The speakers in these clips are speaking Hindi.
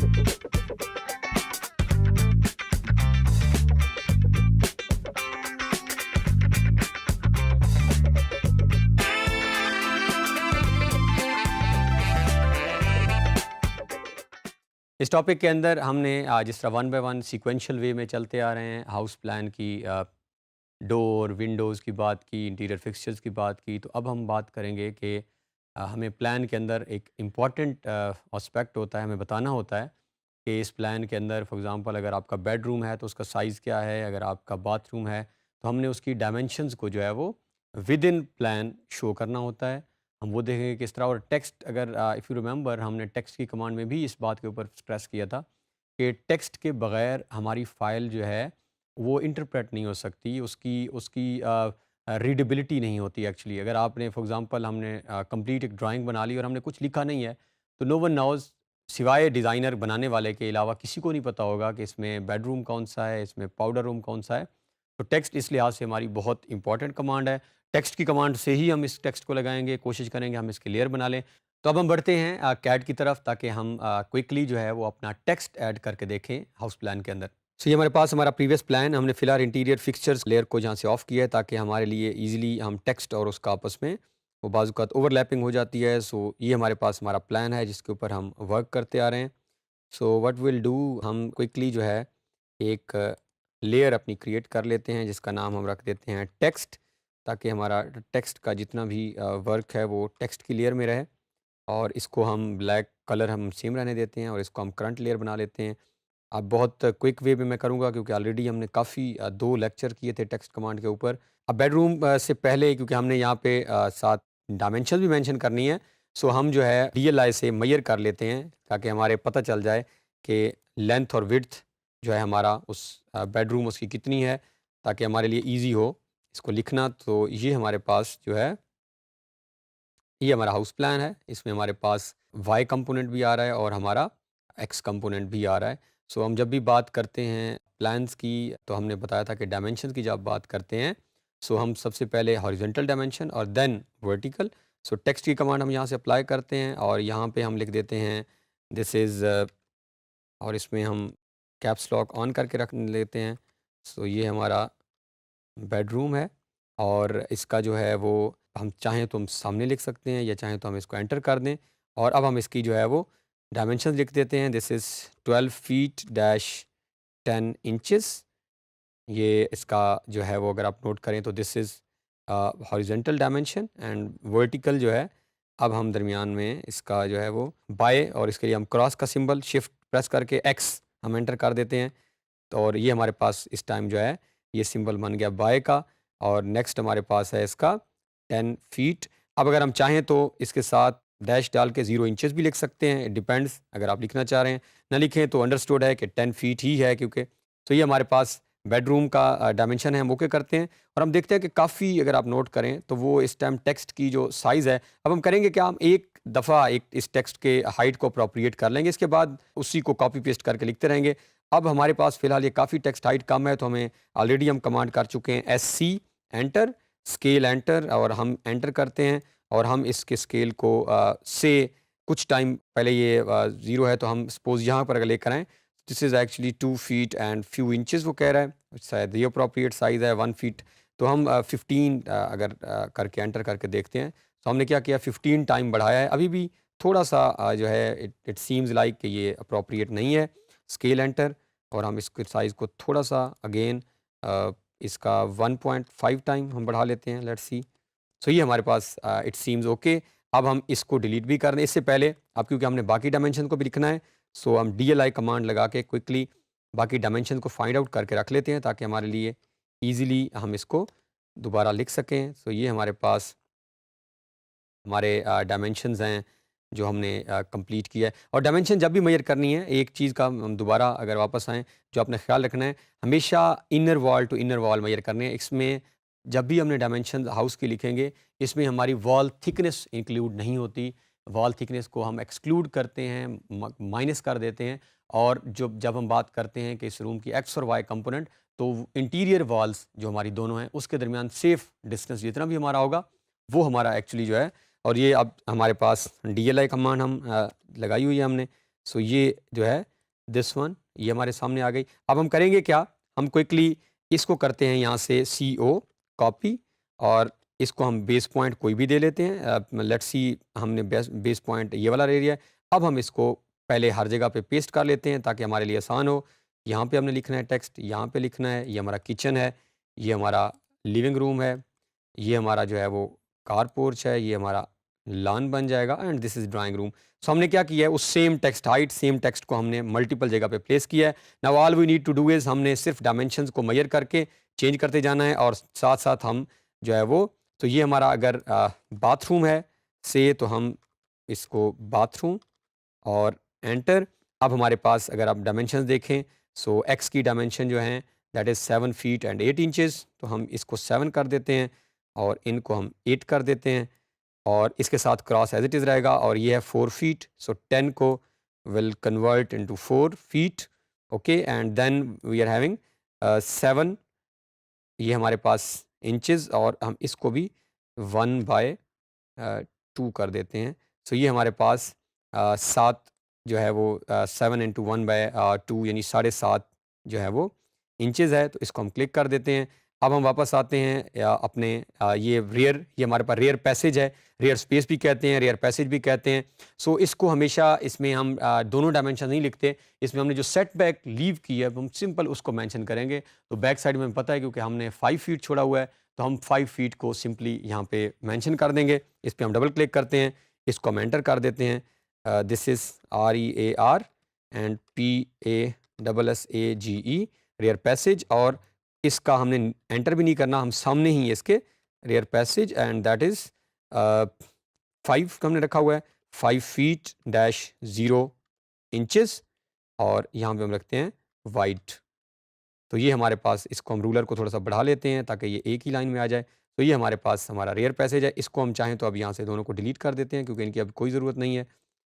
इस टॉपिक के अंदर हमने जिस तरह वन बाय वन सीक्वेंशियल वे में चलते आ रहे हैं, हाउस प्लान की डोर, विंडोज़ की बात की, इंटीरियर फिक्सचर्स की बात की, तो अब हम बात करेंगे कि हमें प्लान के अंदर एक इम्पॉर्टेंट एस्पेक्ट होता है, हमें बताना होता है कि इस प्लान के अंदर फॉर एग्ज़ाम्पल अगर आपका बेडरूम है तो उसका साइज़ क्या है, अगर आपका बाथरूम है तो हमने उसकी डायमेंशंस को जो है वो विद इन प्लान शो करना होता है। हम वो देखेंगे किस तरह, और टेक्स्ट अगर इफ़ यू रिमेंबर हमने टेक्स्ट की कमांड में भी इस बात के ऊपर स्ट्रेस किया था कि टेक्स्ट के बगैर हमारी फ़ाइल जो है वो इंटरप्रेट नहीं हो सकती, उसकी उसकी रीडेबिलिटी नहीं होती एक्चुअली। अगर आपने फॉर एग्ज़ाम्पल हमने कंप्लीट एक ड्राइंग बना ली और हमने कुछ लिखा नहीं है, तो नो वन नोज़ सिवाय डिज़ाइनर बनाने वाले के अलावा किसी को नहीं पता होगा कि इसमें बेडरूम कौन-सा है, इसमें पाउडर रूम कौन-सा है। तो टेक्स्ट इस लिहाज से हमारी बहुत इंपॉर्टेंट कमांड है। टेक्स्ट की कमांड से ही हम इस टेक्स्ट को लगाएँगे, कोशिश करेंगे हम इसके लेयर बना लें। तो अब हम बढ़ते हैं कैड की तरफ ताकि हम क्विकली जो है वो अपना टेक्स्ट ऐड करके देखें हाउस प्लान के अंदर। सो ये हमारे पास हमारा प्रीवियस प्लान, हमने फिलहाल इंटीरियर फिक्सचर्स लेयर को जहाँ से ऑफ किया है ताकि हमारे लिए ईज़िली हम टेक्स्ट और उसका आपस में वो बाज़-औक़ात ओवरलैपिंग हो जाती है। सो ये हमारे पास हमारा प्लान है जिसके ऊपर हम वर्क करते आ रहे हैं। सो व्हाट विल डू, हम क्विकली जो है एक लेयर अपनी क्रिएट कर लेते हैं जिसका नाम हम रख देते हैं टेक्स्ट, ताकि हमारा टेक्स्ट का जितना भी वर्क है वो टेक्स्ट की लेयर में रहे। और इसको हम ब्लैक कलर हम सेम रहने देते हैं और इसको हम करंट लेयर बना लेते हैं। अब बहुत क्विक वे में मैं करूँगा क्योंकि ऑलरेडी हमने काफ़ी 2 लेक्चर किए थे टेक्स्ट कमांड के ऊपर। अब बेडरूम से पहले क्योंकि हमने यहाँ पे साथ डायमेंशंस भी मेंशन करनी है, सो हम जो है डीएलआई से मेजर कर लेते हैं ताकि हमारे पता चल जाए कि लेंथ और विड्थ जो है हमारा उस बेडरूम उसकी कितनी है, ताकि हमारे लिए ईज़ी हो इसको लिखना। तो ये हमारे पास जो है ये हमारा हाउस प्लान है। इसमें हमारे पास वाई कंपोनेंट भी आ रहा है और हमारा एक्स कंपोनेंट भी आ रहा है। सो हम जब भी बात करते हैं प्लान्स की, तो हमने बताया था कि डायमेंशन की जब बात करते हैं, सो हम सबसे पहले हॉरिजॉन्टल डायमेंशन और देन वर्टिकल। सो टेक्स्ट की कमांड हम यहाँ से अप्लाई करते हैं और यहाँ पे हम लिख देते हैं दिस इज़, और इसमें हम कैप्स लॉक ऑन करके रख लेते हैं। सो ये हमारा बेडरूम है और इसका जो है वो हम चाहें तो हम सामने लिख सकते हैं या चाहें तो हम इसको एंटर कर दें। और अब हम इसकी जो है वो डायमेंशंस लिख देते हैं, this is 12 feet dash 10 inches. ये इसका जो है वो अगर आप नोट करें तो this is horizontal dimension and vertical जो है, अब हम दरमियान में इसका जो है वो बाय, और इसके लिए हम क्रॉस का सिंबल शिफ्ट प्रेस करके एक्स हम एंटर कर देते हैं। तो और ये हमारे पास इस टाइम जो है ये सिंबल बन गया बाय का। और नेक्स्ट हमारे पास है इसका 10 फीट। अब अगर हम चाहें तो इसके साथ डैश डाल के 0 इंचेस भी लिख सकते हैं, इट डिपेंड्स, अगर आप लिखना चाह रहे हैं। ना लिखें तो अंडरस्टूड है कि 10 फीट ही है क्योंकि। तो ये हमारे पास बेडरूम का डायमेंशन है, हम ओके करते हैं। और हम देखते हैं कि काफ़ी, अगर आप नोट करें तो वो इस टाइम टेक्स्ट की जो साइज़ है, अब हम करेंगे क्या, हम एक दफ़ा एक इस टेक्स्ट के हाइट को अप्रोप्रिएट कर लेंगे, इसके बाद उसी को कॉपी पेस्ट करके लिखते रहेंगे। अब हमारे पास फ़िलहाल ये काफ़ी टेक्स्ट हाइट कम है, तो हमें ऑलरेडी हम कमांड कर चुके हैं एससी एंटर, स्केल एंटर, और हम एंटर करते हैं और हम इसके स्केल को से कुछ टाइम पहले ये 0 है, तो हम सपोज़ यहाँ पर अगर लेकर आएँ, this is actually 2 feet and few inches वो कह रहा है, शायद ये अप्रोप्रिएट साइज़ है 1 फीट। तो हम 15 अगर करके एंटर करके देखते हैं, तो हमने क्या किया, 15 टाइम बढ़ाया है। अभी भी थोड़ा-सा जो है इट इट सीम्स लाइक कि ये अप्रोप्रिएट नहीं है। स्केल एंटर, और हम इसके साइज़ को थोड़ा-सा अगेन इसका 1.5 टाइम हम बढ़ा लेते हैं, लेट्स सी। सो ये हमारे पास इट सीम्स ओके। अब हम इसको डिलीट भी कर दें, इससे पहले अब क्योंकि हमने बाकी डायमेंशन को भी लिखना है, सो हम डीएलआई कमांड लगा के क्विकली बाकी डायमेंशन को फाइंड आउट करके रख लेते हैं ताकि हमारे लिए ईज़िली हम इसको दोबारा लिख सकें। सो ये हमारे पास हमारे डायमेंशंस हैं जो हमने कंप्लीट किया है। और डायमेंशन जब भी मेजर करनी है, एक चीज़ का हम दोबारा अगर वापस आएँ, जो आपने ख्याल रखना है, हमेशा inner wall to inner wall measure करने हैं। इसमें जब भी हमने डायमेंशन हाउस की लिखेंगे, इसमें हमारी वॉल थिकनेस इंक्लूड नहीं होती। वॉल थिकनेस को हम एक्सक्लूड करते हैं, माइनस कर देते हैं। और जब हम बात करते हैं कि इस रूम की एक्स और वाई कंपोनेंट, तो इंटीरियर वॉल्स जो हमारी दोनों हैं उसके दरमियान सेफ डिस्टेंस जितना भी हमारा होगा वो हमारा एक्चुअली जो है। और ये अब हमारे पास डीएलआई कमांड हम लगाई हुई है हमने। सो ये जो है दिस वन, ये हमारे सामने आ गई। अब हम करेंगे क्या, हम क्विकली इसको करते हैं यहाँ से CO कॉपी, और इसको हम बेस पॉइंट कोई भी दे लेते हैं। लेट्स सी, हमने बेस पॉइंट ये वाला ले लिया है। अब हम इसको पहले हर जगह पे पेस्ट कर लेते हैं ताकि हमारे लिए आसान हो। यहाँ पे हमने लिखना है टेक्स्ट, यहाँ पे लिखना है, ये हमारा किचन है, ये हमारा लिविंग रूम है, ये हमारा जो है वो कार पोर्च है, ये हमारा लॉन बन जाएगा, and this is drawing room. So हमने क्या किया है, उस same text height, same text को हमने मल्टीपल जगह पे प्लेस किया है। Now all we need to do is, हमने सिर्फ डायमेंशंस को मेजर करके चेंज करते जाना है, और साथ साथ हम जो है वो, तो ये हमारा अगर बाथरूम है से, तो हम इसको बाथरूम और एंटर। अब हमारे पास अगर आप डायमेंशंस देखें, सो एक्स की डायमेंशन जो हैं that is 7 feet and 8 inches, तो हम इसको 7 कर देते हैं और इनको हम 8 कर देते हैं, और इसके साथ क्रॉस एज इट इज़ रहेगा, और ये है 4 फीट, सो 10 को will convert into 4 feet, okay, and then we are having 7, ये हमारे पास इंचेस, और हम इसको भी 1/2 कर देते हैं। सो ये हमारे पास 7 जो है वो 7 इंटू 1/2 यानी 7.5 जो है वो इंचेस है, तो इसको हम क्लिक कर देते हैं। अब हम वापस आते हैं अपने ये रियर, ये हमारे पास रियर पैसेज है, रियर स्पेस भी कहते हैं, रियर पैसेज भी कहते हैं। सो इसको हमेशा इसमें हम दोनों डायमेंशन नहीं लिखते, इसमें हमने जो सेट बैक लीव की है हम सिंपल उसको मेंशन करेंगे। तो बैक साइड में हमें पता है क्योंकि हमने 5 फीट छोड़ा हुआ है, तो हम 5 फीट को सिंपली यहाँ पे मेंशन कर देंगे। इस पे हम डबल क्लिक करते हैं, इसको हम एंटर कर देते हैं। This is REAR and PASSAGE, rear passage, और इसका हमने एंटर भी नहीं करना, हम सामने ही इसके rear passage, and that is 5 का हमने रखा हुआ है, 5 फीट डैश 0 इंचेस, और यहाँ पे हम रखते हैं वाइड। तो ये हमारे पास, इसको हम रूलर को थोड़ा सा बढ़ा लेते हैं ताकि ये एक ही लाइन में आ जाए। तो ये हमारे पास हमारा रियर पैसेज है, इसको हम चाहें तो अब यहाँ से दोनों को डिलीट कर देते हैं क्योंकि इनकी अब कोई ज़रूरत नहीं है,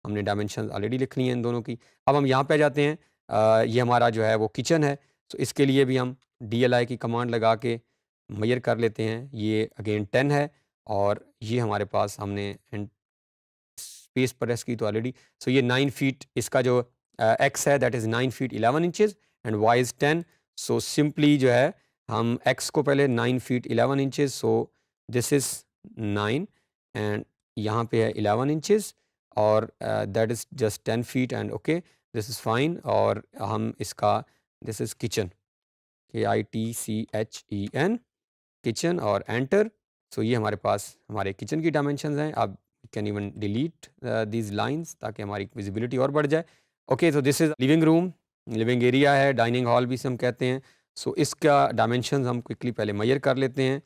हमने डायमेंशन ऑलरेडी लिख ली हैं इन दोनों की। अब हम यहाँ पे आ जाते हैं, ये हमारा जो है वो किचन है, तो इसके लिए भी हम DLI की कमांड लगा के मेजर कर लेते हैं। ये अगेन 10 है, और ये हमारे पास हमने स्पेस प्रेस की तो ऑलरेडी। सो ये 9 फीट, इसका जो एक्स है that is 9 feet 11 inches and Y is 10। So simply जो है हम एक्स को पहले 9 feet 11 inches, so this is 9 and यहाँ पे है 11 इंचेस, और that is just 10 feet and okay, this is fine. और हम इसका, this is kitchen, KITCHEN, kitchen, और एंटर। सो ये हमारे पास हमारे किचन की डायमेंशंस हैं। अब can even delete these lines ताकि हमारी विजिबिलिटी और बढ़ जाए। ओके, तो this is living room, living area है, डाइनिंग हॉल भी इसे हम कहते हैं। सो इसका डायमेंशंस हम क्विकली पहले मेजर कर लेते हैं।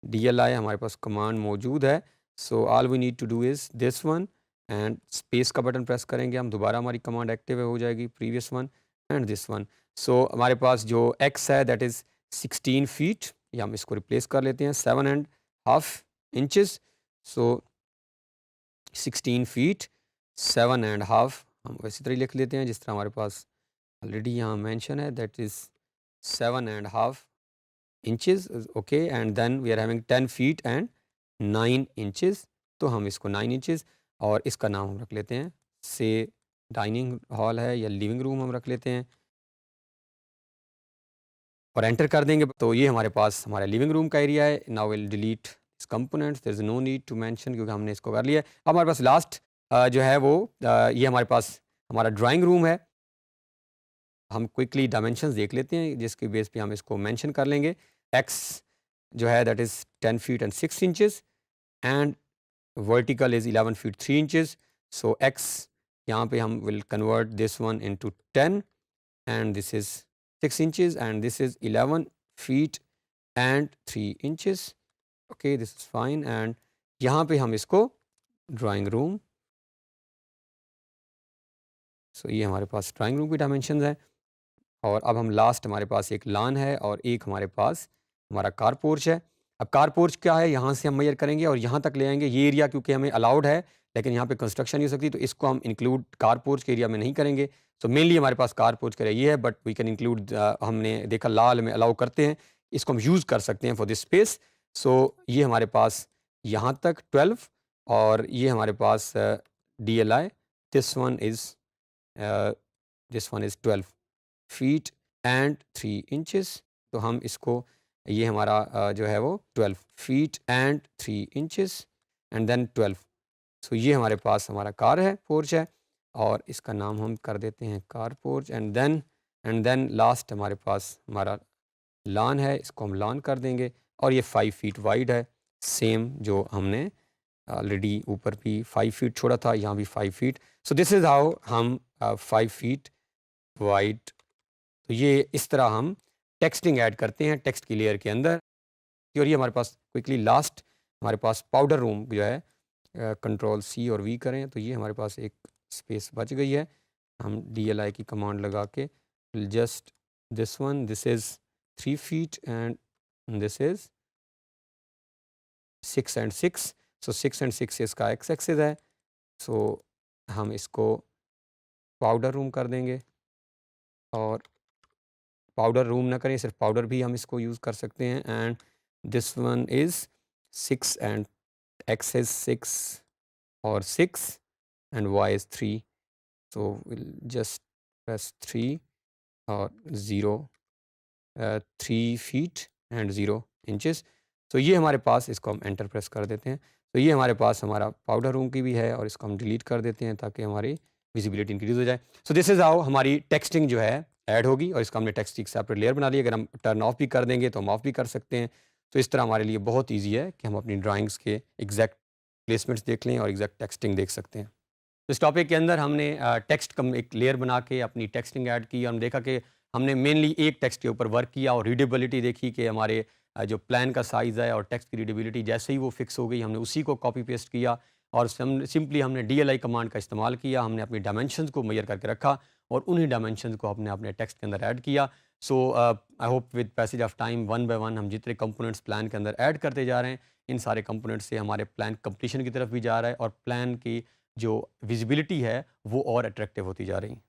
DLI हमारे पास कमांड मौजूद है, so all we need to do is this one, and space का बटन प्रेस करेंगे हम, दोबारा हमारी कमांड एक्टिव हो जाएगी, previous one and this one. So हमारे पास जो एक्स है दैट इज़ 16 फीट, या हम इसको रिप्लेस कर लेते हैं 7.5 इंचेस। सो 16 फीट 7.5 हम वैसी तरह लिख लेते हैं जिस तरह हमारे पास ऑलरेडी यहाँ मेंशन है, that is 7.5 inches, okay, and then we are having 10 feet and 9 inches. तो हम इसको 9 इंचेस, और इसका नाम हम रख लेते हैं, से डाइनिंग हॉल है या लिविंग रूम हम रख लेते हैं, और एंटर कर देंगे। तो ये हमारे पास हमारा लिविंग रूम का एरिया है। Now will delete this components, there is no need to mention क्योंकि हमने इसको कर लिया है। अब हमारे पास लास्ट जो है वो ये हमारे पास हमारा ड्राइंग रूम है। हम क्विकली डायमेंशंस देख लेते हैं जिसके बेस पे हम इसको मेंशन कर लेंगे। एक्स जो है that is 10 feet and 6 inches, and vertical is 11 feet 3 inches. So x यहाँ पे हम will convert this one into 10, and this is 6 inches, and this is 11 feet and 3 inches. Okay, this is fine, and यहाँ पे हम इसको ड्राइंग रूम, सो ये हमारे पास ड्राइंग रूम की डायमेंशंस है। और अब हम लास्ट, हमारे पास एक लॉन है और एक हमारे पास हमारा कार पोर्च है। अब कार पोर्च क्या है, यहाँ से हम मेजर करेंगे और यहाँ तक ले आएंगे। ये एरिया क्योंकि हमें अलाउड है लेकिन यहाँ पे कंस्ट्रक्शन नहीं हो सकती, तो इसको हम इंक्लूड कार पोर्च के एरिया में नहीं करेंगे। तो मेनली हमारे पास कार पोर्च का एरिया ये है, बट वी कैन इंक्लूड, हमने देखा लाल में अलाउ करते हैं, इसको हम यूज़ कर सकते हैं फॉर दिस स्पेस। सो ये हमारे पास यहाँ तक 12, और ये हमारे पास DLI, this one is this one is 12 feet and 3 inches. तो हम इसको, ये हमारा जो है वो 12 feet and 3 inches and then 12। So ये हमारे पास हमारा कार है, पोर्च है, और इसका नाम हम कर देते हैं car porch. And then last हमारे पास हमारा लॉन है, इसको हम लॉन कर देंगे, और ये 5 फीट वाइड है, सेम जो हमने ऑलरेडी ऊपर भी 5 फीट छोड़ा था, यहाँ भी 5 feet. So this is how हम 5 फीट वाइड, तो ये इस तरह हम टेक्सटिंग ऐड करते हैं टेक्स्ट की लेयर के अंदर। और ये हमारे पास क्विकली लास्ट हमारे पास पाउडर रूम जो है, कंट्रोल सी और वी करें तो ये हमारे पास एक स्पेस बच गई है। हम DLI की कमांड लगा के just this one, this is 3 feet and this is 6 and 6। So 6 and 6 इसका एक्स एक्सिस है। सो हम इसको पाउडर रूम कर देंगे, और पाउडर रूम ना करें, सिर्फ पाउडर भी हम इसको यूज़ कर सकते हैं। And this one is 6 and X is 6 और 6 and Y is 3। So will just press 3 और 0 3 फीट एंड 0 इंचेस। तो ये हमारे पास, इसको हम एंटर प्रेस कर देते हैं। तो ये हमारे पास हमारा पाउडर रूम की भी है, और इसको हम डिलीट कर देते हैं ताकि हमारी विजिबिलिटी इंक्रीज हो जाए। सो दिस इज़ हाउ हमारी टेक्सटिंग जो है ऐड होगी, और इसका हमने टेक्स्ट की एक सेपरेट लेयर बना ली। अगर हम टर्न ऑफ भी कर देंगे तो हम ऑफ भी कर सकते हैं। तो इस तरह हमारे लिए बहुत ईजी है कि हम अपनी ड्राइंग्स के एग्जैक्ट प्लेसमेंट्स देख लें और एग्जैक्ट टेक्सटिंग देख सकते हैं। तो इस टॉपिक के अंदर हमने टेक्स्ट कम एक लेयर बना के अपनी टेक्सटिंग ऐड की, और हम देखा कि हमने मेनली एक टेक्स्ट के ऊपर वर्क किया, और रीडेबिलिटी देखी कि हमारे जो प्लान का साइज़ है और टेक्स्ट की रीडेबिलिटी जैसे ही वो फिक्स हो गई, हमने उसी को कॉपी पेस्ट किया, और सिंपली हमने DLI कमांड का इस्तेमाल किया। हमने अपनी डायमेंशंस को मेजर करके रखा, और उन्हीं डायमेंशंस को हमने अपने टेक्स्ट के अंदर ऐड किया। So I hope with passage of time one by one हम जितने कंपोनेंट्स प्लान के अंदर ऐड करते जा रहे हैं, इन सारे कंपोनेंट्स से हमारे प्लान कंप्लीशन की तरफ भी जा रहा है, और प्लान की जो विजिबिलिटी है वो और अट्रैक्टिव होती जा रही है।